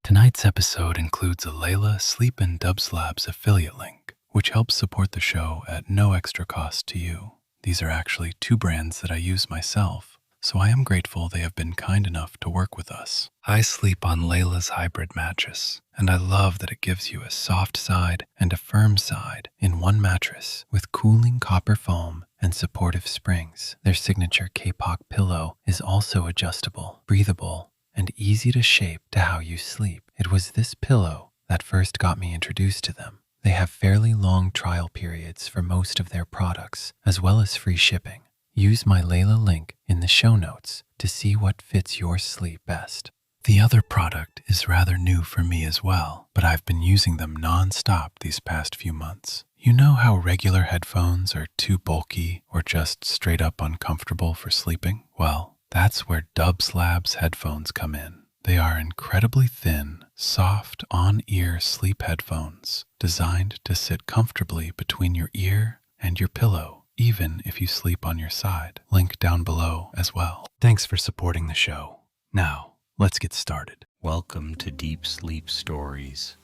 Tonight's episode includes a Layla Sleep and Dubs Labs affiliate link, which helps support the show at no extra cost to you. These are actually two brands that I use myself, so I am grateful they have been kind enough to work with us. I sleep on Layla's hybrid mattress, and I love that it gives you a soft side and a firm side in one mattress with cooling copper foam and supportive springs. Their signature K-POC pillow is also adjustable, breathable, and easy to shape to how you sleep. It was this pillow that first got me introduced to them. They have fairly long trial periods for most of their products, as well as free shipping. Use my Layla link in the show notes to see what fits your sleep best. The other product is rather new for me as well, but I've been using them non-stop these past few months. You know how regular headphones are too bulky or just straight up uncomfortable for sleeping? Well, that's where Dubs Labs headphones come in. They are incredibly thin, soft, on-ear sleep headphones designed to sit comfortably between your ear and your pillow, even if you sleep on your side. Link down below as well. Thanks for supporting the show. Now, let's get started. Welcome to Deep Sleep Stories.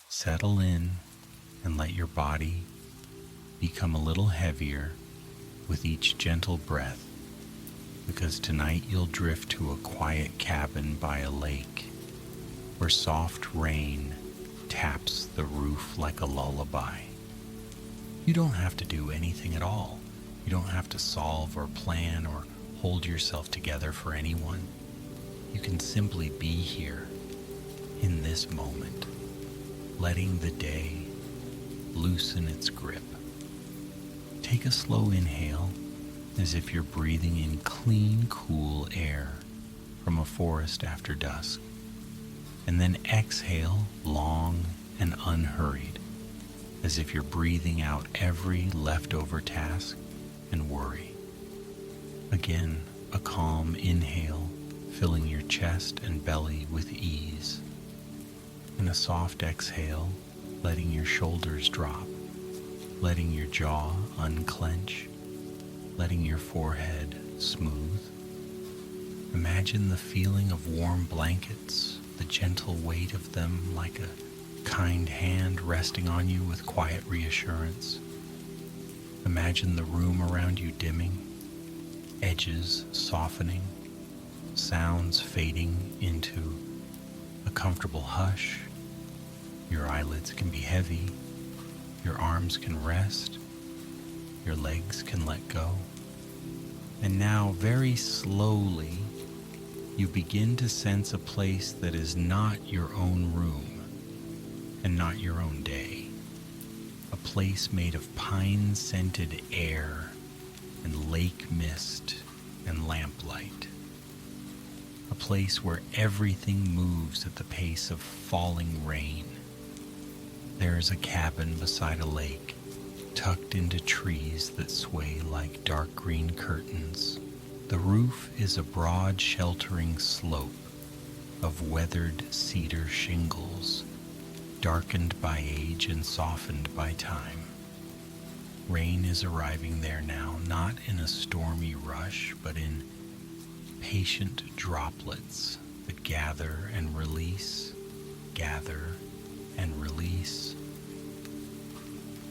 Settle in and let your body become a little heavier with each gentle breath, because tonight you'll drift to a quiet cabin by a lake where soft rain taps the roof like a lullaby. You don't have to do anything at all. You don't have to solve or plan or hold yourself together for anyone. You can simply be here in this moment, letting the day loosen its grip. Take a slow inhale as if you're breathing in clean, cool air from a forest after dusk, and then exhale long and unhurried as if you're breathing out every leftover task and worry. Again, a calm inhale filling your chest and belly with ease, and a soft exhale letting your shoulders drop, letting your jaw unclench, letting your forehead smooth. Imagine the feeling of warm blankets, the gentle weight of them like a kind hand resting on you with quiet reassurance. Imagine the room around you dimming, edges softening, sounds fading into a comfortable hush. Your eyelids can be heavy, your arms can rest, your legs can let go. And now, very slowly, you begin to sense a place that is not your own room and not your own day. A place made of pine-scented air and lake mist and lamplight. A place where everything moves at the pace of falling rain. There is a cabin beside a lake, tucked into trees that sway like dark green curtains. The roof is a broad sheltering slope of weathered cedar shingles, darkened by age and softened by time. Rain is arriving there now, not in a stormy rush, but in patient droplets that gather and release, gather and release.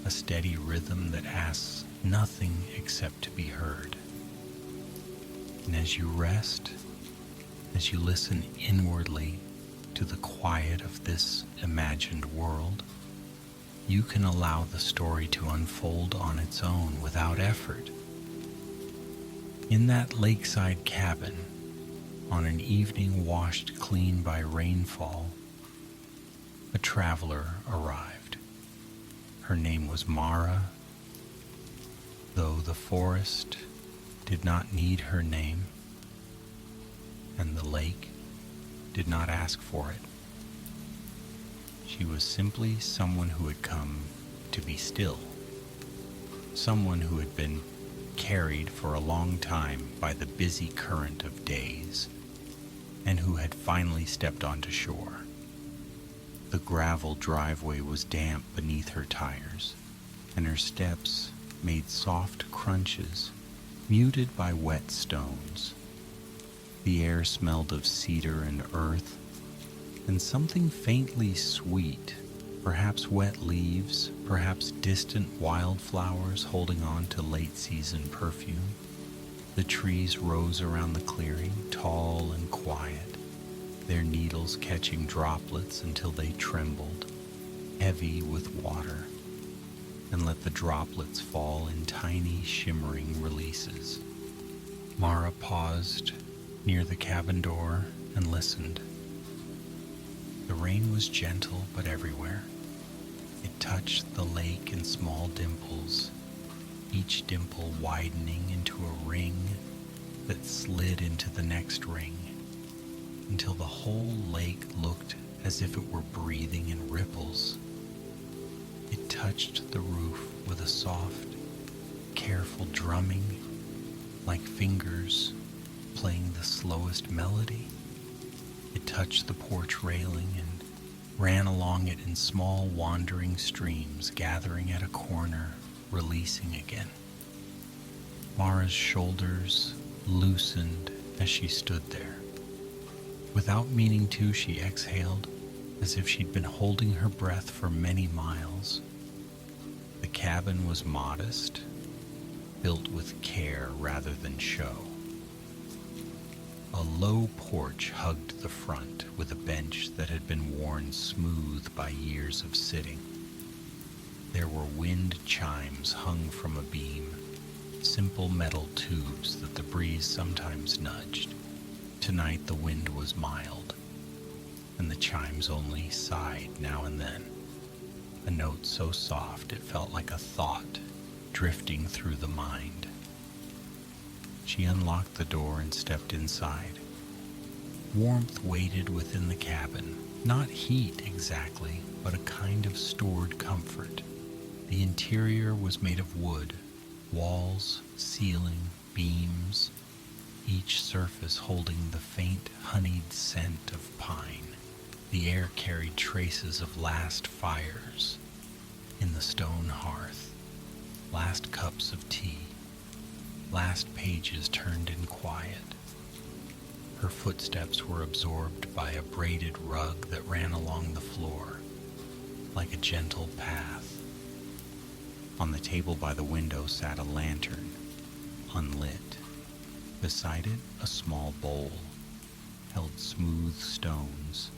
A steady rhythm that asks nothing except to be heard. And as you rest, as you listen inwardly to the quiet of this imagined world, you can allow the story to unfold on its own without effort. In that lakeside cabin, on an evening washed clean by rainfall, a traveler arrived. Her name was Mara, though the forest did not need her name, and the lake did not ask for it. She was simply someone who had come to be still, someone who had been carried for a long time by the busy current of days, and who had finally stepped onto shore. The gravel driveway was damp beneath her tires, and her steps made soft crunches, muted by wet stones. The air smelled of cedar and earth, and something faintly sweet, perhaps wet leaves, perhaps distant wildflowers holding on to late-season perfume. The trees rose around the clearing, tall and quiet, their needles catching droplets until they trembled, heavy with water, and let the droplets fall in tiny, shimmering releases. Mara paused near the cabin door and listened. The rain was gentle but everywhere. It touched the lake in small dimples, each dimple widening into a ring that slid into the next ring, until the whole lake looked as if it were breathing in ripples. It touched the roof with a soft, careful drumming, like fingers playing the slowest melody. It touched the porch railing and ran along it in small wandering streams, gathering at a corner, releasing again. Mara's shoulders loosened as she stood there. Without meaning to, she exhaled as if she'd been holding her breath for many miles. The cabin was modest, built with care rather than show. A low porch hugged the front with a bench that had been worn smooth by years of sitting. There were wind chimes hung from a beam, simple metal tubes that the breeze sometimes nudged. Tonight the wind was mild, and the chimes only sighed now and then, a note so soft it felt like a thought drifting through the mind. She unlocked the door and stepped inside. Warmth waited within the cabin, not heat exactly, but a kind of stored comfort. The interior was made of wood, walls, ceiling, beams, each surface holding the faint honeyed scent of pine. The air carried traces of last fires in the stone hearth, last cups of tea, last pages turned in quiet. Her footsteps were absorbed by a braided rug that ran along the floor, like a gentle path. On the table by the window sat a lantern, unlit. Beside it, a small bowl held smooth stones,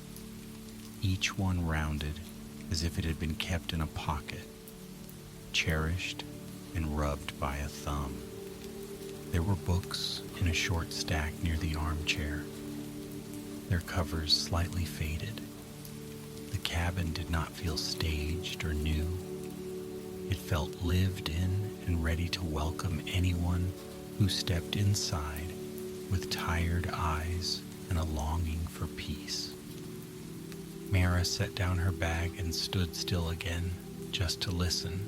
each one rounded as if it had been kept in a pocket, cherished and rubbed by a thumb. There were books in a short stack near the armchair, their covers slightly faded. The cabin did not feel staged or new. It felt lived in and ready to welcome anyone who stepped inside with tired eyes and a longing for peace. Mara set down her bag and stood still again, just to listen.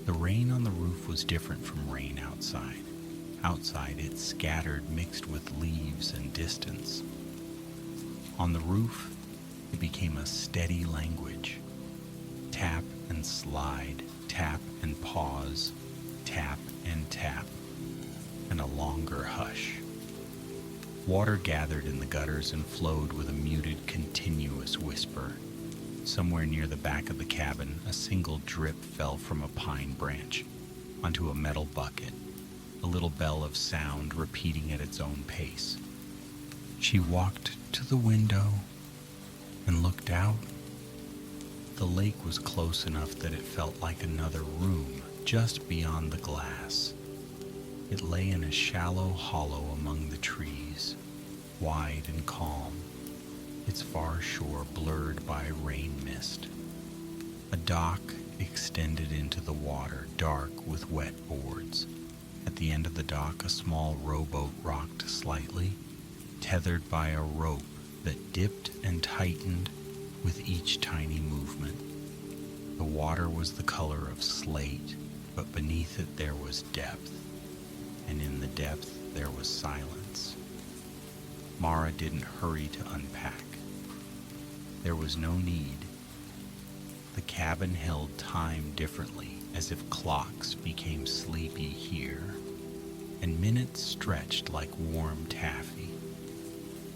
The rain on the roof was different from rain outside. Outside, it scattered, mixed with leaves and distance. On the roof, it became a steady language. Tap and slide, tap and pause, tap and tap, and a longer hush. Water gathered in the gutters and flowed with a muted, continuous whisper. Somewhere near the back of the cabin, a single drip fell from a pine branch onto a metal bucket, a little bell of sound repeating at its own pace. She walked to the window and looked out. The lake was close enough that it felt like another room just beyond the glass. It lay in a shallow hollow among the trees, wide and calm, its far shore blurred by rain mist. A dock extended into the water, dark with wet boards. At the end of the dock, a small rowboat rocked slightly, tethered by a rope that dipped and tightened with each tiny movement. The water was the color of slate, but beneath it there was depth, and in the depth there was silence. Mara didn't hurry to unpack. There was no need. The cabin held time differently, as if clocks became sleepy here, and minutes stretched like warm taffy.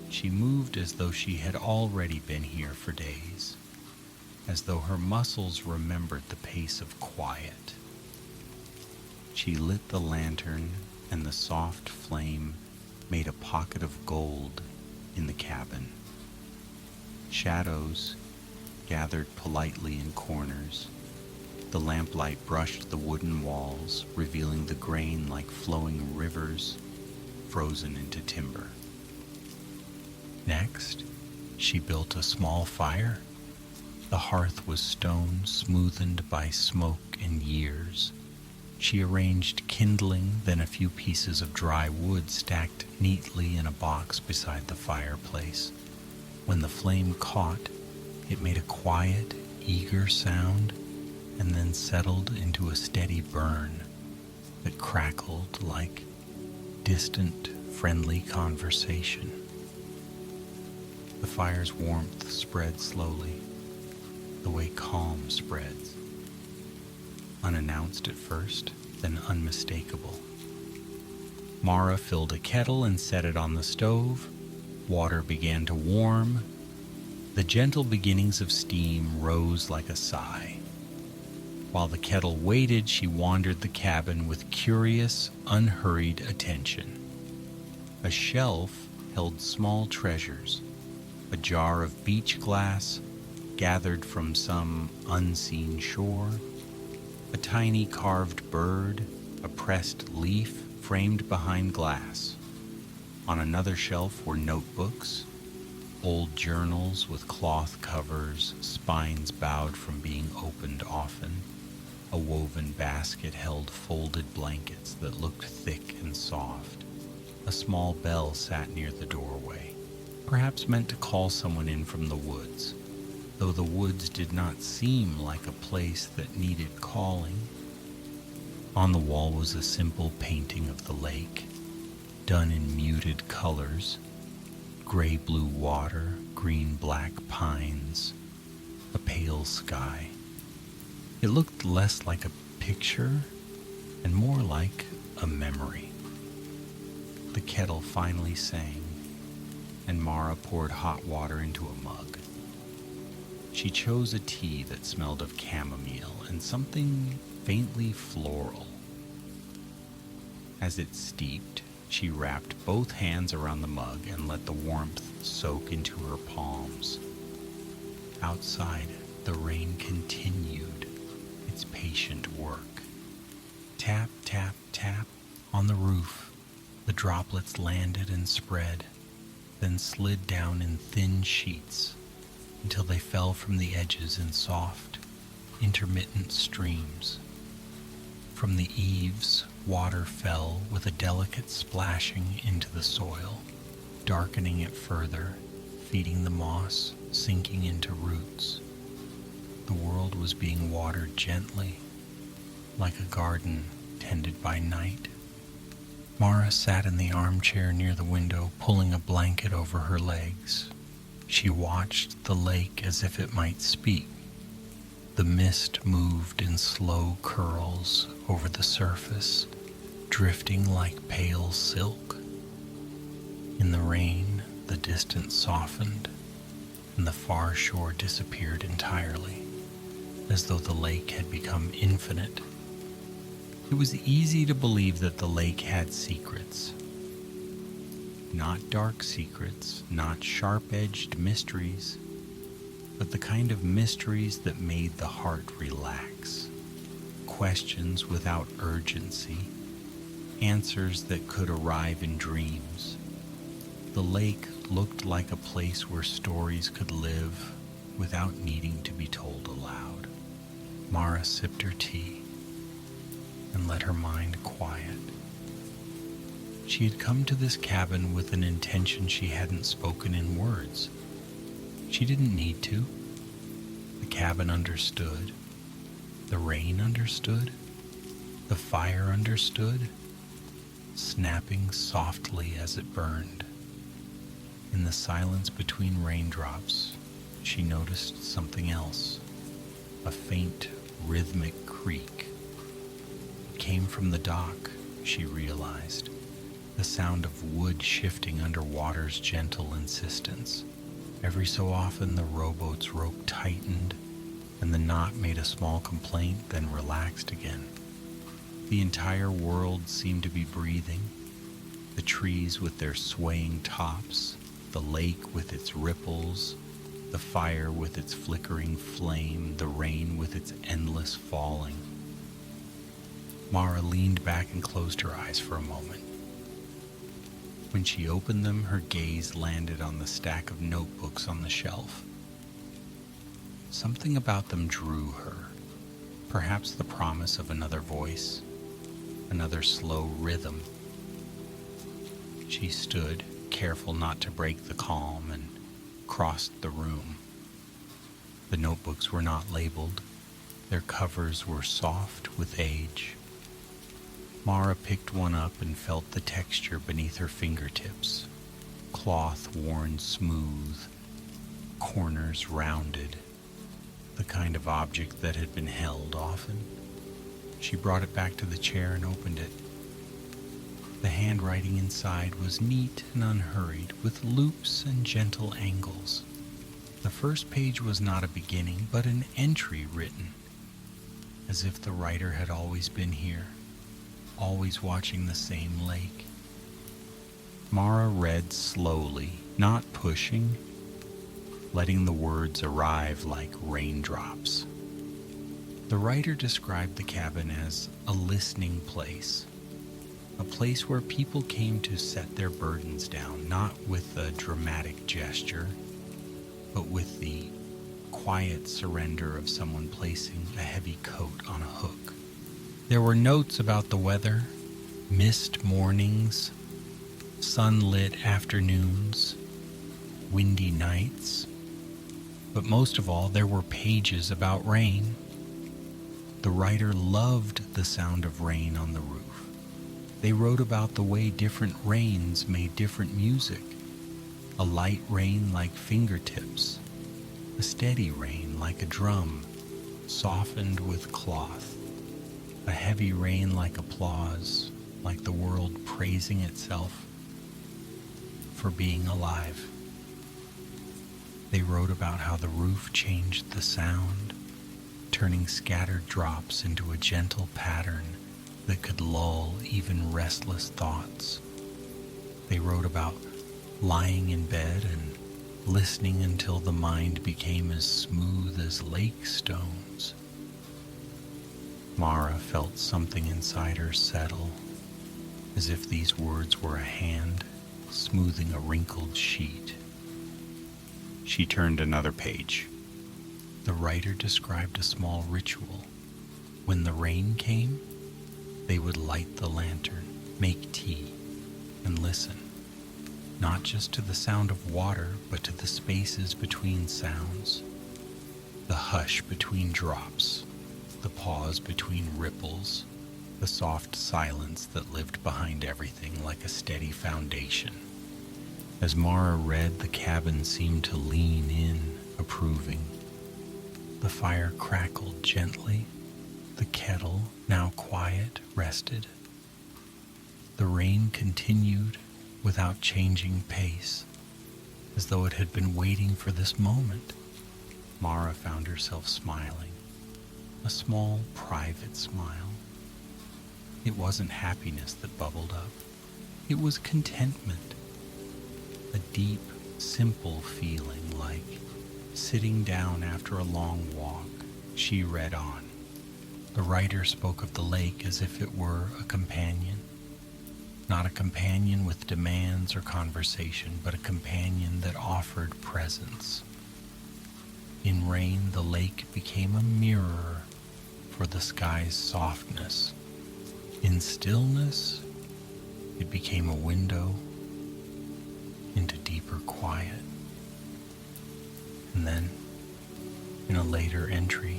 She moved as though she had already been here for days, as though her muscles remembered the pace of quiet. She lit the lantern, and the soft flame made a pocket of gold in the cabin. Shadows gathered politely in corners. The lamplight brushed the wooden walls, revealing the grain like flowing rivers frozen into timber. Next, she built a small fire. The hearth was stone, smoothened by smoke and years. She arranged kindling, then a few pieces of dry wood stacked neatly in a box beside the fireplace. When the flame caught, it made a quiet, eager sound, and then settled into a steady burn that crackled like distant, friendly conversation. The fire's warmth spread slowly, the way calm spreads. Unannounced at first, then unmistakable. Mara filled a kettle and set it on the stove. Water began to warm. The gentle beginnings of steam rose like a sigh. While the kettle waited, she wandered the cabin with curious, unhurried attention. A shelf held small treasures, a jar of beach glass gathered from some unseen shore, a tiny carved bird, a pressed leaf framed behind glass. On another shelf were notebooks, old journals with cloth covers, spines bowed from being opened often. A woven basket held folded blankets that looked thick and soft. A small bell sat near the doorway, perhaps meant to call someone in from the woods, though the woods did not seem like a place that needed calling. On the wall was a simple painting of the lake, done in muted colors: gray-blue water, green-black pines, a pale sky. It looked less like a picture and more like a memory. The kettle finally sang, and Mara poured hot water into a mug. She chose a tea that smelled of chamomile and something faintly floral. As it steeped, she wrapped both hands around the mug and let the warmth soak into her palms. Outside, the rain continued its patient work. Tap, tap, tap on the roof. The droplets landed and spread, then slid down in thin sheets until they fell from the edges in soft, intermittent streams. From the eaves, water fell with a delicate splashing into the soil, darkening it further, feeding the moss, sinking into roots. The world was being watered gently, like a garden tended by night. Mara sat in the armchair near the window, pulling a blanket over her legs. She watched the lake as if it might speak. The mist moved in slow curls over the surface, drifting like pale silk. In the rain, the distance softened, and the far shore disappeared entirely, as though the lake had become infinite. It was easy to believe that the lake had secrets. Not dark secrets, not sharp-edged mysteries, but the kind of mysteries that made the heart relax. Questions without urgency, answers that could arrive in dreams. The lake looked like a place where stories could live without needing to be told aloud. Mara sipped her tea and let her mind quiet. She had come to this cabin with an intention she hadn't spoken in words. She didn't need to. The cabin understood. The rain understood. The fire understood, snapping softly as it burned. In the silence between raindrops, she noticed something else, a faint, rhythmic creak. It came from the dock, she realized. the sound of wood shifting under water's gentle insistence. Every so often the rowboat's rope tightened, and the knot made a small complaint, then relaxed again. The entire world seemed to be breathing, the trees with their swaying tops, the lake with its ripples, the fire with its flickering flame, the rain with its endless falling. Mara leaned back and closed her eyes for a moment. When she opened them, her gaze landed on the stack of notebooks on the shelf. Something about them drew her, perhaps the promise of another voice, another slow rhythm. She stood, careful not to break the calm, and crossed the room. The notebooks were not labeled. Their covers were soft with age. Mara picked one up and felt the texture beneath her fingertips. Cloth worn smooth, corners rounded, the kind of object that had been held often. She brought it back to the chair and opened it. The handwriting inside was neat and unhurried, with loops and gentle angles. The first page was not a beginning, but an entry written, as if the writer had always been here, always watching the same lake. Mara read slowly, not pushing, letting the words arrive like raindrops. The writer described the cabin as a listening place, a place where people came to set their burdens down, not with a dramatic gesture, but with the quiet surrender of someone placing a heavy coat on a hook. There were notes about the weather, mist mornings, sunlit afternoons, windy nights, but most of all, there were pages about rain. The writer loved the sound of rain on the roof. They wrote about the way different rains made different music. A light rain like fingertips, a steady rain like a drum, softened with cloth, a heavy rain like applause, like the world praising itself for being alive. They wrote about how the roof changed the sound, turning scattered drops into a gentle pattern that could lull even restless thoughts. They wrote about lying in bed and listening until the mind became as smooth as lake stones. Mara felt something inside her settle, as if these words were a hand smoothing a wrinkled sheet. She turned another page. The writer described a small ritual. When the rain came, they would light the lantern, make tea, and listen, not just to the sound of water, but to the spaces between sounds, the hush between drops, the pause between ripples, the soft silence that lived behind everything like a steady foundation. As Mara read, the cabin seemed to lean in, approving. The fire crackled gently. The kettle, now quiet, rested. The rain continued without changing pace, as though it had been waiting for this moment. Mara found herself smiling, a small, private smile. It wasn't happiness that bubbled up. It was contentment, a deep, simple feeling like sitting down after a long walk. She read on. The writer spoke of the lake as if it were a companion, not a companion with demands or conversation, but a companion that offered presence. In rain, the lake became a mirror for the sky's softness. In stillness, it became a window into deeper quiet. And then, in a later entry,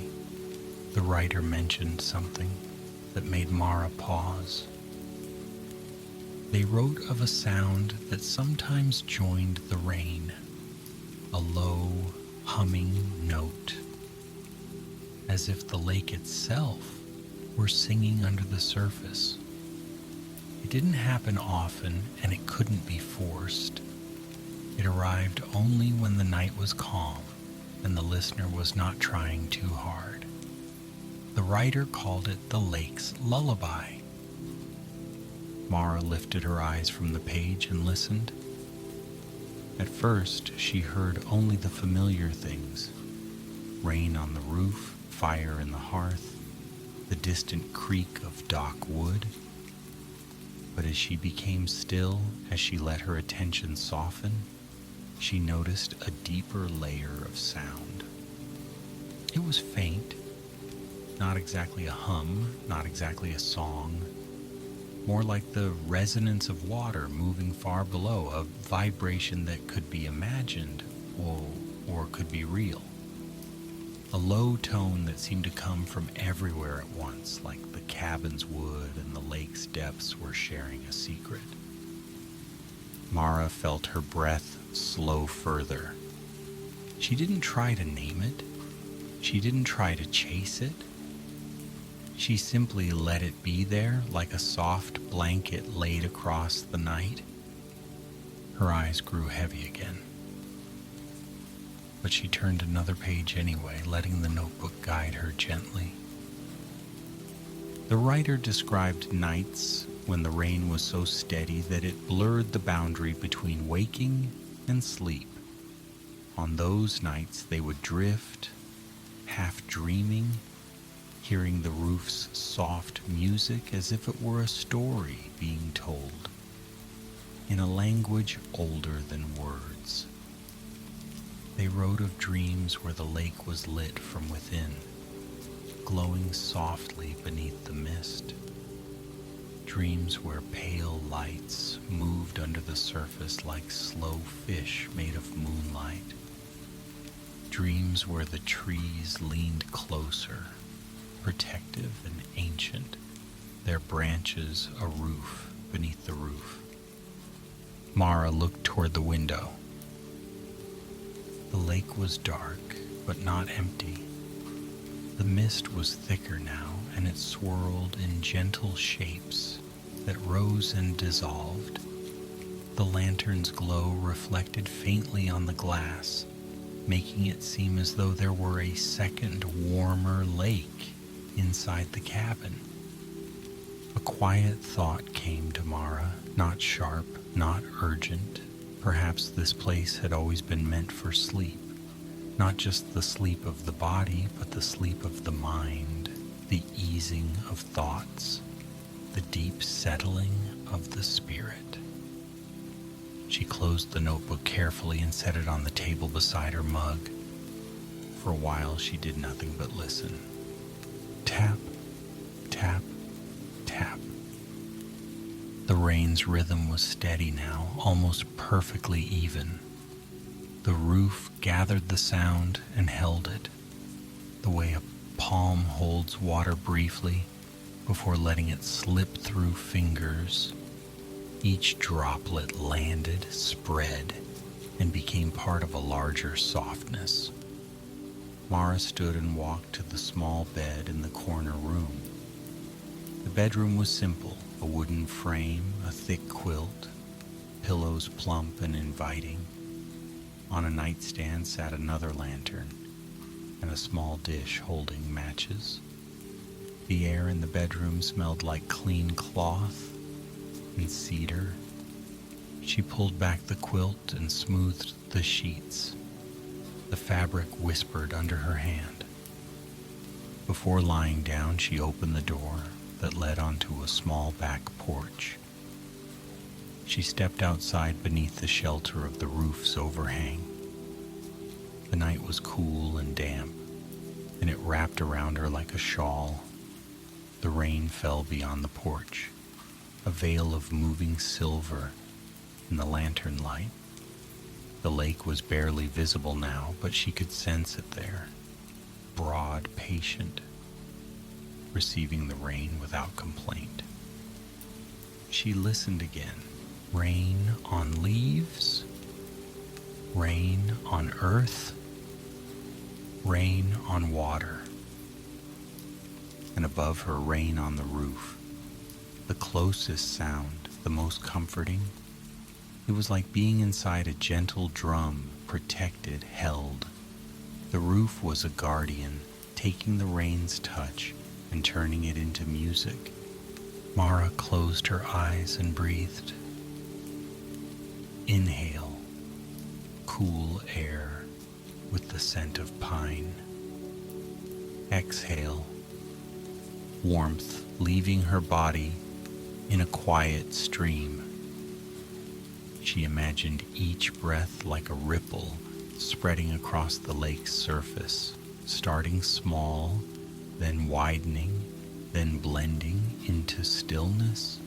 the writer mentioned something that made Mara pause. They wrote of a sound that sometimes joined the rain, a low, humming note, as if the lake itself were singing under the surface. It didn't happen often, and it couldn't be forced. It arrived only when the night was calm and the listener was not trying too hard. The writer called it the lake's lullaby. Mara lifted her eyes from the page and listened. At first, she heard only the familiar things: rain on the roof, fire in the hearth, the distant creak of dock wood. But as she became still, as she let her attention soften, she noticed a deeper layer of sound. It was faint, not exactly a hum, not exactly a song, more like the resonance of water moving far below, a vibration that could be imagined or could be real. A low tone that seemed to come from everywhere at once, like the cabin's wood and the lake's depths were sharing a secret. Mara felt her breath slow further. She didn't try to name it. She didn't try to chase it. She simply let it be there like a soft blanket laid across the night. Her eyes grew heavy again. But she turned another page anyway, letting the notebook guide her gently. The writer described nights when the rain was so steady that it blurred the boundary between waking and sleep. On those nights they would drift, half dreaming, hearing the roof's soft music as if it were a story being told, in a language older than words. They wrote of dreams where the lake was lit from within, glowing softly beneath the mist. Dreams where pale lights moved under the surface like slow fish made of moonlight. Dreams where the trees leaned closer, protective and ancient, their branches a roof beneath the roof. Mara looked toward the window. The lake was dark, but not empty. The mist was thicker now, and it swirled in gentle shapes that rose and dissolved. The lantern's glow reflected faintly on the glass, making it seem as though there were a second, warmer lake inside the cabin. A quiet thought came to Mara, not sharp, not urgent. Perhaps this place had always been meant for sleep, not just the sleep of the body, but the sleep of the mind, the easing of thoughts, the deep settling of the spirit. She closed the notebook carefully and set it on the table beside her mug. For a while she did nothing but listen. Tap, tap, tap. The rain's rhythm was steady now, almost perfectly even. The roof gathered the sound and held it, the way a palm holds water briefly before letting it slip through fingers. Each droplet landed, spread, and became part of a larger softness. Mara stood and walked to the small bed in the corner room. The bedroom was simple, a wooden frame, a thick quilt, pillows plump and inviting. On a nightstand sat another lantern and a small dish holding matches. The air in the bedroom smelled like clean cloth and cedar. She pulled back the quilt and smoothed the sheets. The fabric whispered under her hand. Before lying down, she opened the door that led onto a small back porch. She stepped outside beneath the shelter of the roof's overhang. The night was cool and damp, and it wrapped around her like a shawl. The rain fell beyond the porch, a veil of moving silver in the lantern light. The lake was barely visible now, but she could sense it there, broad, patient, receiving the rain without complaint. She listened again. Rain on leaves, rain on earth, rain on water, and above her rain on the roof. the closest sound, the most comforting. It was like being inside a gentle drum, protected, held. The roof was a guardian, taking the rain's touch and turning it into music. Mara closed her eyes and breathed. Inhale, cool air with the scent of pine. Exhale, warmth leaving her body in a quiet stream. She imagined each breath like a ripple spreading across the lake's surface, starting small, then widening, then blending into stillness.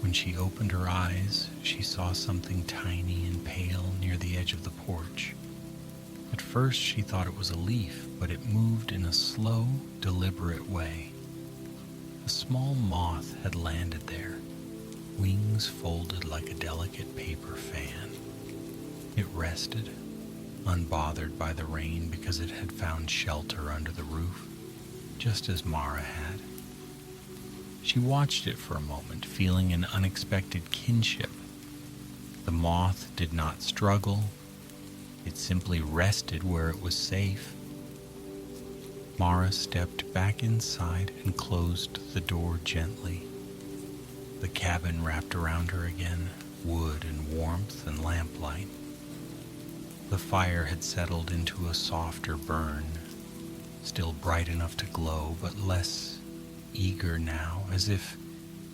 When she opened her eyes, she saw something tiny and pale near the edge of the porch. At first she thought it was a leaf, but it moved in a slow, deliberate way. A small moth had landed there, wings folded like a delicate paper fan. It rested, unbothered by the rain because it had found shelter under the roof, just as Mara had. She watched it for a moment, feeling an unexpected kinship. The moth did not struggle. It simply rested where it was safe. Mara stepped back inside and closed the door gently. The cabin wrapped around her again, wood and warmth and lamplight. The fire had settled into a softer burn, still bright enough to glow, but less eager now, as if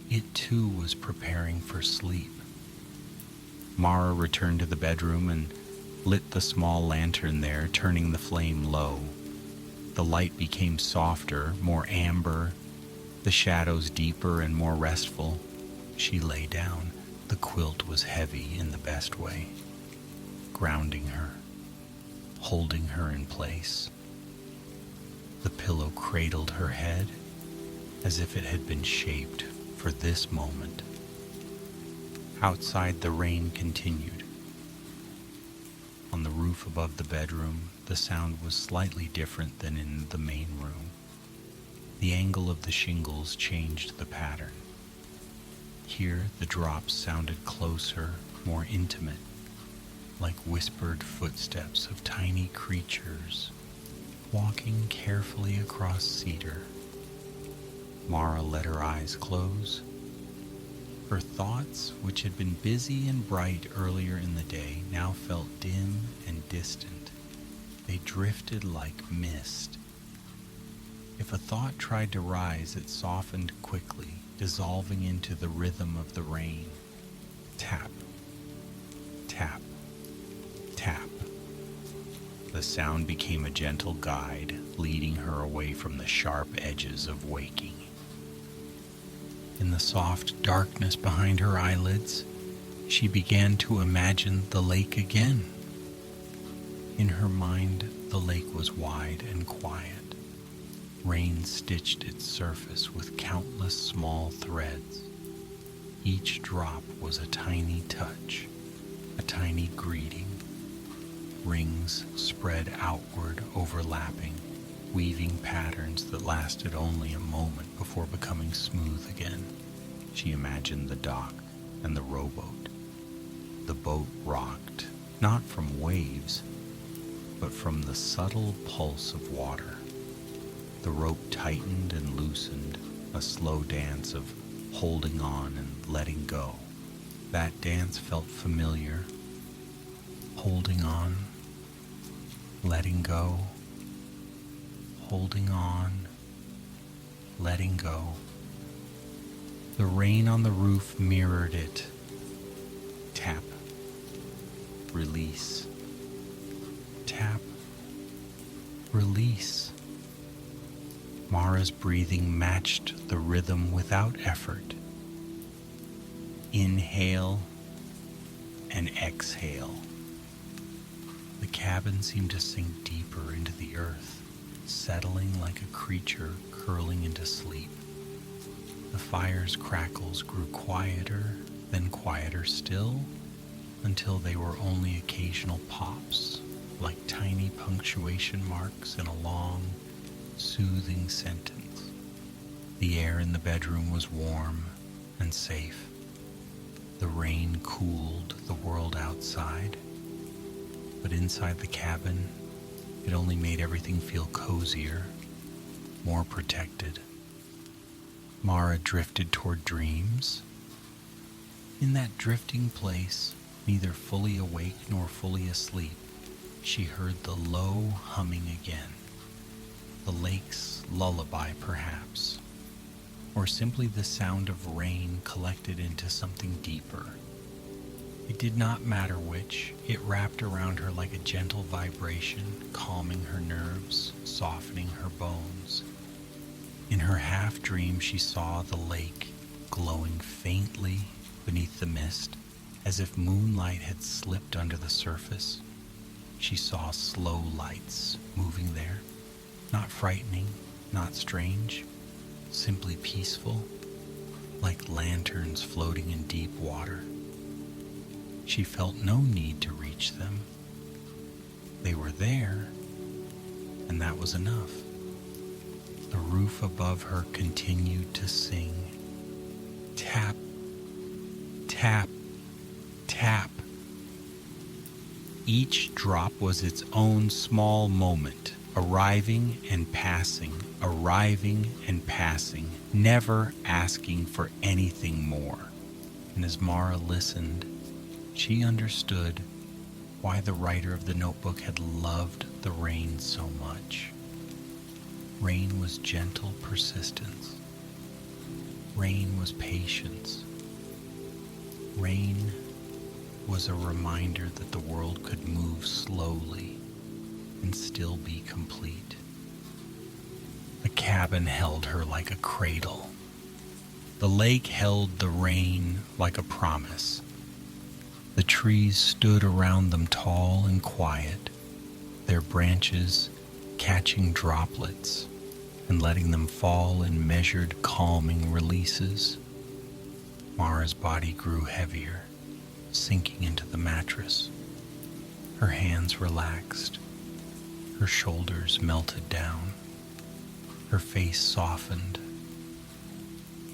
it too was preparing for sleep. Mara returned to the bedroom and lit the small lantern there, turning the flame low. The light became softer, more amber, the shadows deeper and more restful. She lay down. The quilt was heavy in the best way, grounding her, holding her in place. The pillow cradled her head as if it had been shaped for this moment. Outside, the rain continued. On the roof above the bedroom, the sound was slightly different than in the main room. The angle of the shingles changed the pattern. Here, the drops sounded closer, more intimate, like whispered footsteps of tiny creatures walking carefully across cedar. Mara let her eyes close. Her thoughts, which had been busy and bright earlier in the day, now felt dim and distant. They drifted like mist. If a thought tried to rise, it softened quickly, dissolving into the rhythm of the rain. Tap, tap, tap. The sound became a gentle guide, leading her away from the sharp edges of waking. In the soft darkness behind her eyelids, she began to imagine the lake again. In her mind, the lake was wide and quiet. Rain stitched its surface with countless small threads. Each drop was a tiny touch, a tiny greeting. Rings spread outward, overlapping, weaving patterns that lasted only a moment before becoming smooth again. She imagined the dock and the rowboat. The boat rocked, not from waves, but from the subtle pulse of water. The rope tightened and loosened, a slow dance of holding on and letting go. That dance felt familiar. Holding on, letting go, holding on, letting go. The rain on the roof mirrored it. Tap, release, tap, release. Mara's breathing matched the rhythm without effort. Inhale and exhale. The cabin seemed to sink deeper into the earth, settling like a creature curling into sleep. The fire's crackles grew quieter, then quieter still, until they were only occasional pops, like tiny punctuation marks in a long, soothing sentence. The air in the bedroom was warm, and safe. The rain cooled the world outside, but inside the cabin, it only made everything feel cozier, more protected. Mara drifted toward dreams. In that drifting place, neither fully awake nor fully asleep, she heard the low humming again. The lake's lullaby, perhaps, or simply the sound of rain collected into something deeper. It did not matter which. It wrapped around her like a gentle vibration, calming her nerves, softening her bones. In her half-dream, she saw the lake glowing faintly beneath the mist, as if moonlight had slipped under the surface. She saw slow lights moving there, not frightening, not strange, simply peaceful, like lanterns floating in deep water. She felt no need to reach them. They were there, and that was enough. The roof above her continued to sing. Tap, tap, tap. Each drop was its own small moment, arriving and passing, never asking for anything more. And as Mara listened, she understood why the writer of the notebook had loved the rain so much. Rain was gentle persistence. Rain was patience. Rain was a reminder that the world could move slowly and still be complete. The cabin held her like a cradle. The lake held the rain like a promise. The trees stood around them tall and quiet, their branches catching droplets and letting them fall in measured, calming releases. Mara's body grew heavier, sinking into the mattress. Her hands relaxed. Her shoulders melted down. Her face softened.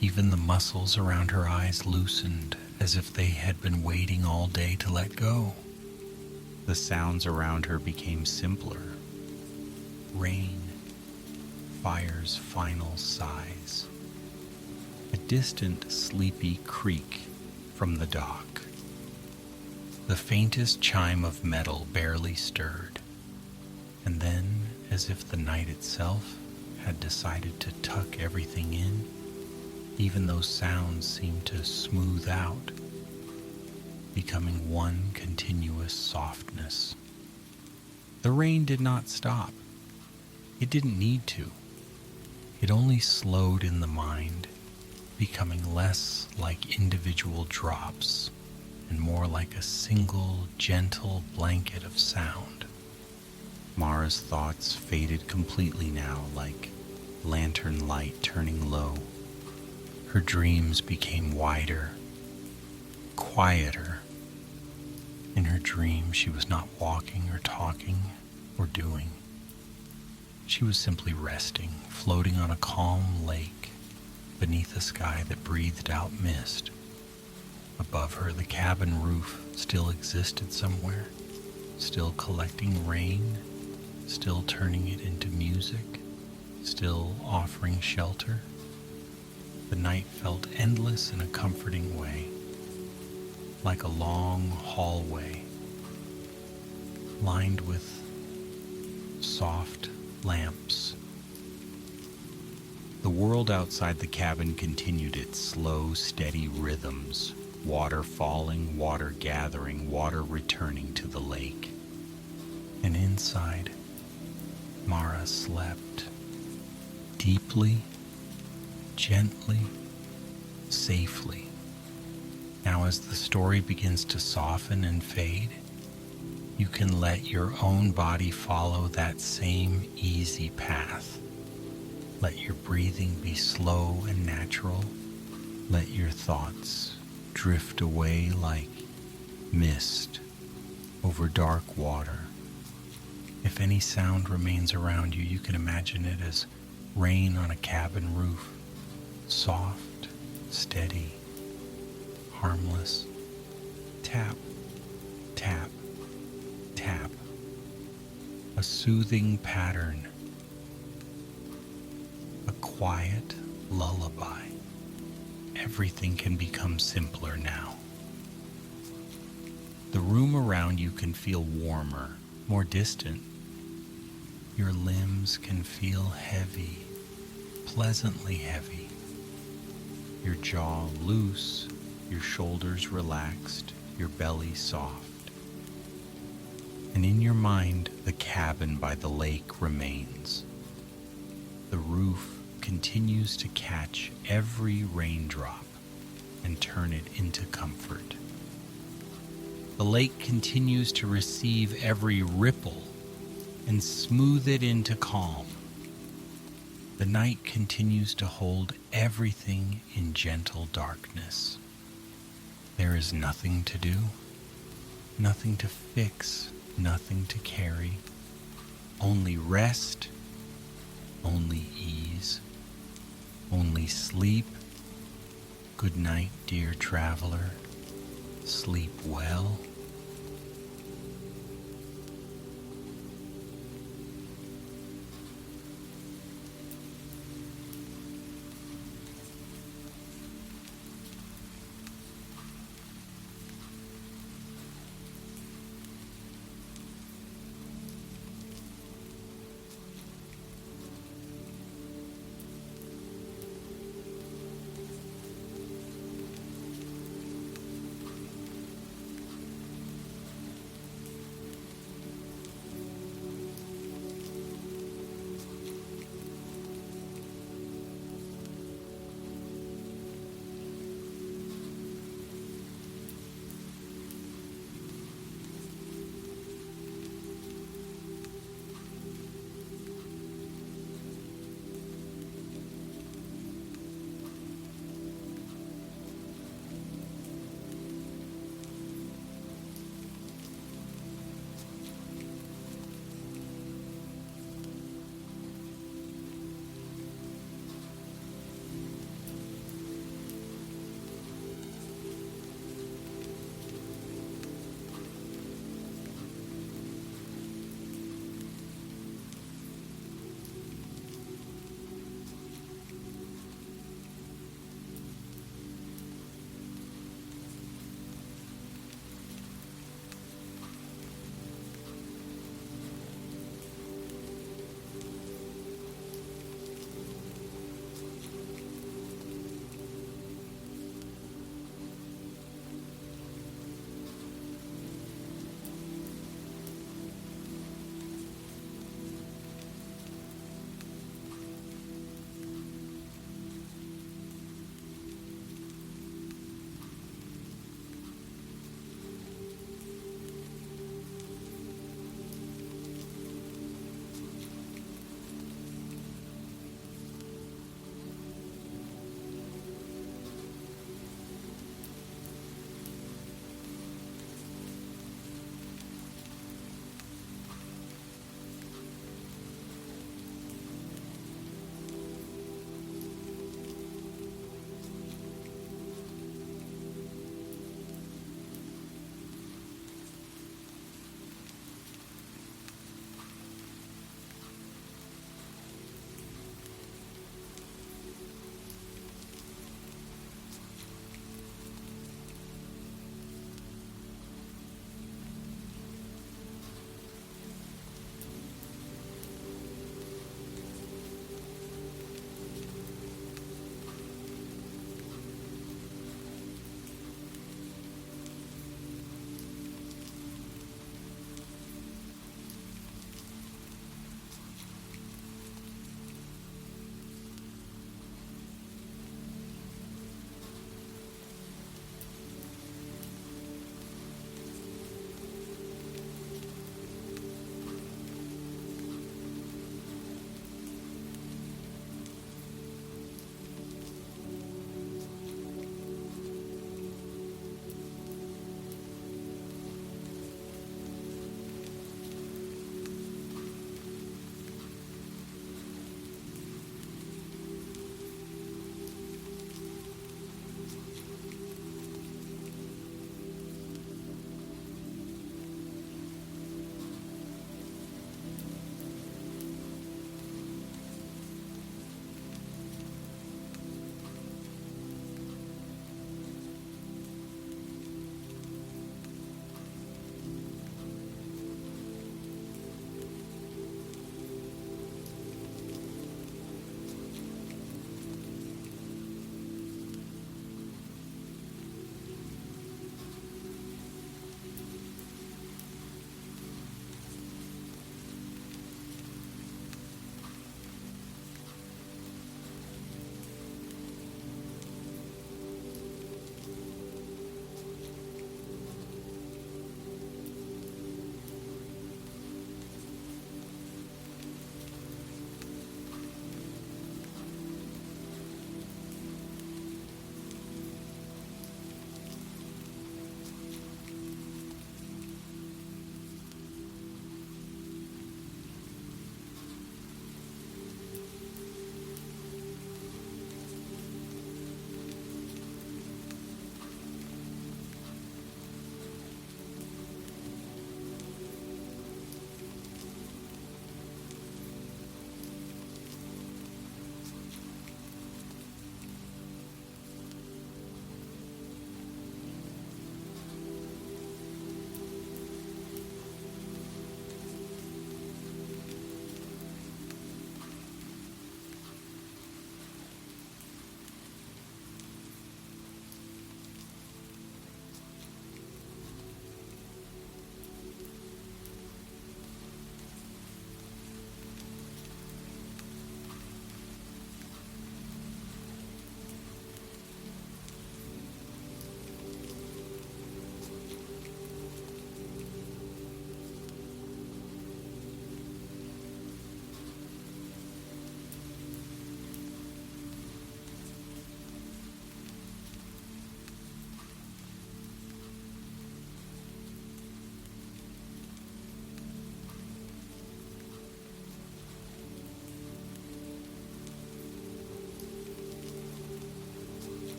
Even the muscles around her eyes loosened, as if they had been waiting all day to let go. The sounds around her became simpler. Rain, fire's final sighs. A distant, sleepy creak from the dock. The faintest chime of metal barely stirred, and then, as if the night itself had decided to tuck everything in, even those sounds seemed to smooth out, becoming one continuous softness. The rain did not stop. It didn't need to. It only slowed in the mind, becoming less like individual drops and more like a single, gentle blanket of sound. Mara's thoughts faded completely now, like lantern light turning low. Her dreams became wider, quieter. In her dream, she was not walking or talking or doing. She was simply resting, floating on a calm lake beneath a sky that breathed out mist. Above her, the cabin roof still existed somewhere, still collecting rain, still turning it into music, still offering shelter. The night felt endless in a comforting way, like a long hallway lined with soft lamps. The world outside the cabin continued its slow, steady rhythms, water falling, water gathering, water returning to the lake. And inside, Mara slept deeply, gently, safely. Now, as the story begins to soften and fade, you can let your own body follow that same easy path. Let your breathing be slow and natural. Let your thoughts drift away like mist over dark water. If any sound remains around you, you can imagine it as rain on a cabin roof, soft, steady, harmless tap, tap, tap, a soothing pattern, a quiet lullaby. Everything can become simpler now. The room around you can feel warmer, more distant. Your limbs can feel heavy, pleasantly heavy. Your jaw loose, your shoulders relaxed, your belly soft. And in your mind, the cabin by the lake remains. The roof continues to catch every raindrop and turn it into comfort. The lake continues to receive every ripple and smooth it into calm. The night continues to hold everything in gentle darkness. There is nothing to do, nothing to fix, nothing to carry, only rest, only ease, only sleep. Good night, dear traveler. Sleep well.